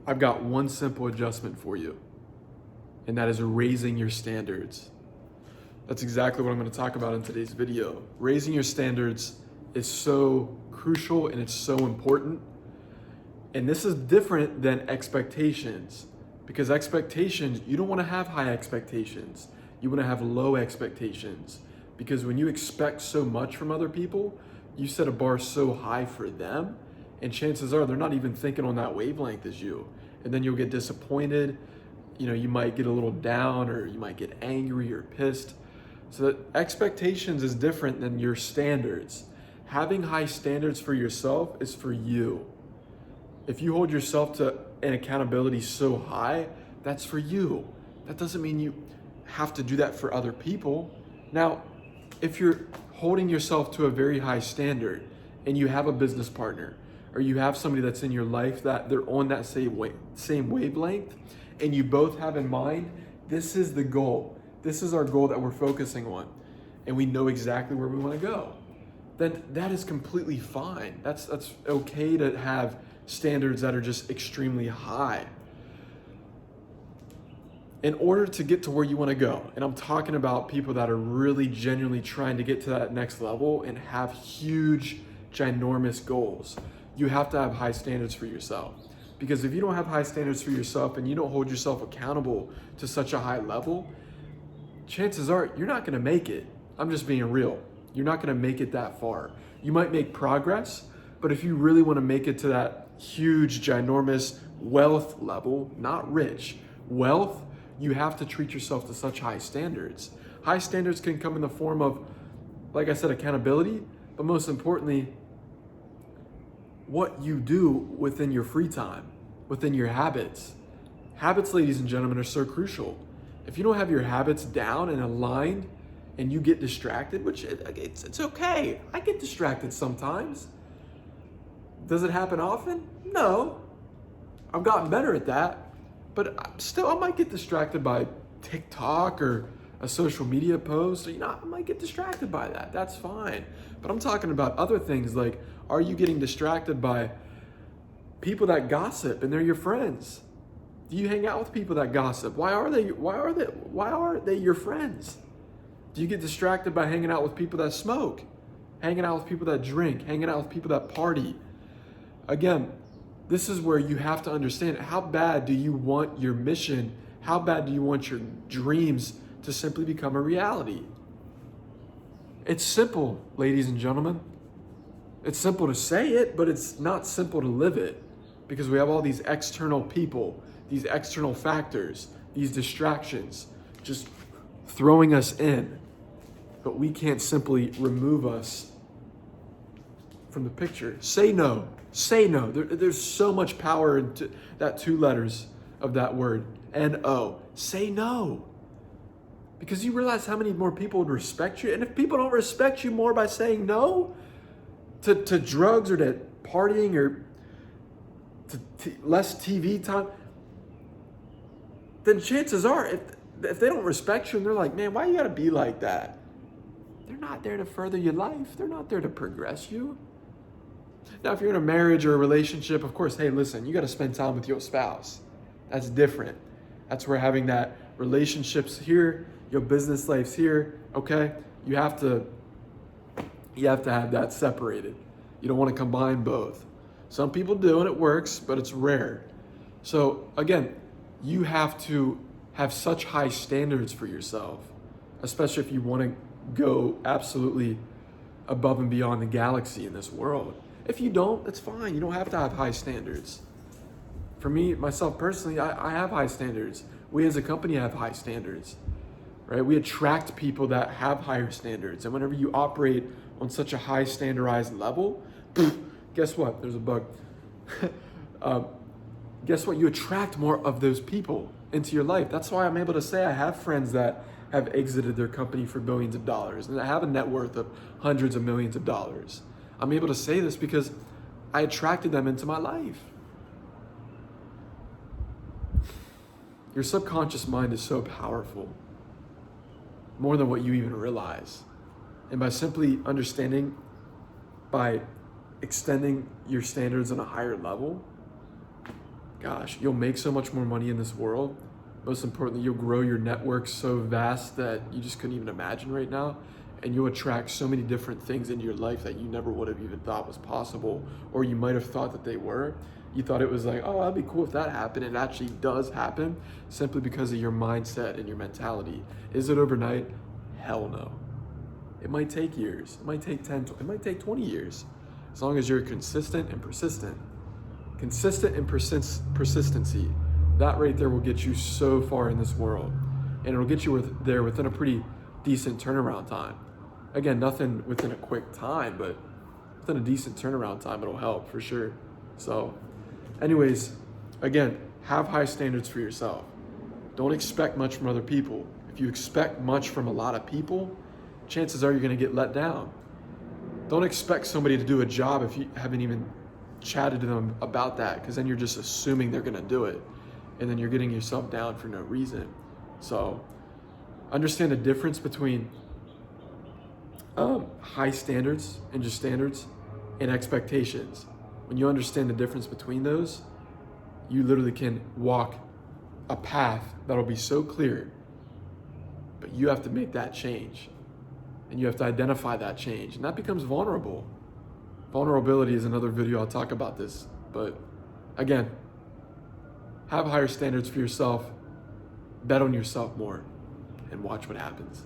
I've got one simple adjustment for you, and that is raising your standards. That's exactly what I'm going to talk about in today's video. Raising your standards is so crucial and it's so important. And this is different than expectations, because expectations, you don't want to have high expectations. You want to have low expectations, because when you expect so much from other people, you set a bar so high for them, and chances are they're not even thinking on that wavelength as you. And then you'll get disappointed. You might get a little down, or you might get angry or pissed. So that expectations is different than your standards. Having high standards for yourself is for you. If you hold yourself to an accountability so high, that's for you. That doesn't mean you have to do that for other people. Now, if you're holding yourself to a very high standard and you have a business partner, or you have somebody that's in your life that they're on that same wavelength, and you both have in mind, this is the goal. This is our goal that we're focusing on, and we know exactly where we want to go, then that is completely fine. That's okay to have standards that are just extremely high. In order to get to where you want to go, and I'm talking about people that are really genuinely trying to get to that next level and have huge, ginormous goals, you have to have high standards for yourself. Because if you don't have high standards for yourself and you don't hold yourself accountable to such a high level, chances are you're not going to make it. I'm just being real. You're not going to make it that far. You might make progress, but if you really want to make it to that huge, ginormous wealth level, not rich, wealth, you have to treat yourself to such high standards. High standards can come in the form of, like I said, accountability, but most importantly, what you do within your free time, within your habits. Habits, ladies and gentlemen, are so crucial. If you don't have your habits down and aligned and you get distracted, which it's okay. I get distracted sometimes. Does it happen often? No. I've gotten better at that. But still, I might get distracted by TikTok or a social media post. I might get distracted by that. That's fine. But I'm talking about other things like, are you getting distracted by people that gossip and they're your friends? Do you hang out with people that gossip? Why are they your friends? Do you get distracted by hanging out with people that smoke, hanging out with people that drink, hanging out with people that party? Again, this is where you have to understand, how bad do you want your mission? How bad do you want your dreams to simply become a reality? It's simple, ladies and gentlemen. It's simple to say it, but it's not simple to live it, because we have all these external people, these external factors, these distractions just throwing us in, but we can't simply remove us from the picture. Say no. Say no. There's so much power into that two letters of that word, N-O. Say no. Because you realize how many more people would respect you. And if people don't respect you more by saying no to drugs or to partying or to less TV time, then chances are, if they don't respect you and they're like, man, why you gotta be like that? They're not there to further your life. They're not there to progress you. Now, if you're in a marriage or a relationship, of course, hey, listen, you got to spend time with your spouse. That's different. That's where having that relationships here, your business life's here, okay? You have to have that separated. You don't want to combine both. Some people do and it works, but it's rare. So again, you have to have such high standards for yourself, especially if you want to go absolutely above and beyond the galaxy in this world. If you don't, that's fine. You don't have to have high standards. For me, myself personally, I have high standards. We as a company have high standards, right? We attract people that have higher standards. And whenever you operate on such a high standardized level, guess what? There's a bug. Guess what? You attract more of those people into your life. That's why I'm able to say I have friends that have exited their company for billions of dollars and that have a net worth of hundreds of millions of dollars. I'm able to say this because I attracted them into my life. Your subconscious mind is so powerful, more than what you even realize. And by simply understanding, by extending your standards on a higher level, gosh, you'll make so much more money in this world. Most importantly, you'll grow your network so vast that you just couldn't even imagine right now. And you'll attract so many different things into your life that you never would have even thought was possible, or you might have thought that they were. You thought it was like, oh, that'd be cool if that happened. And it actually does happen simply because of your mindset and your mentality. Is it overnight? Hell no. It might take years. It might take 10, it might take 20 years. As long as you're consistent and persistent. Consistent and persistency. That right there will get you so far in this world. And it'll get you there within a pretty decent turnaround time. Again, nothing within a quick time, but within a decent turnaround time, it'll help for sure. So anyways, again, have high standards for yourself. Don't expect much from other people. If you expect much from a lot of people, chances are you're gonna get let down. Don't expect somebody to do a job if you haven't even chatted to them about that, because then you're just assuming they're gonna do it. And then you're getting yourself down for no reason. So understand the difference between high standards and just standards and expectations. When you understand the difference between those, you literally can walk a path that'll be so clear, but you have to make that change and you have to identify that change, and that becomes vulnerable. Vulnerability is another video. I'll talk about this, but again, have higher standards for yourself, bet on yourself more, and watch what happens.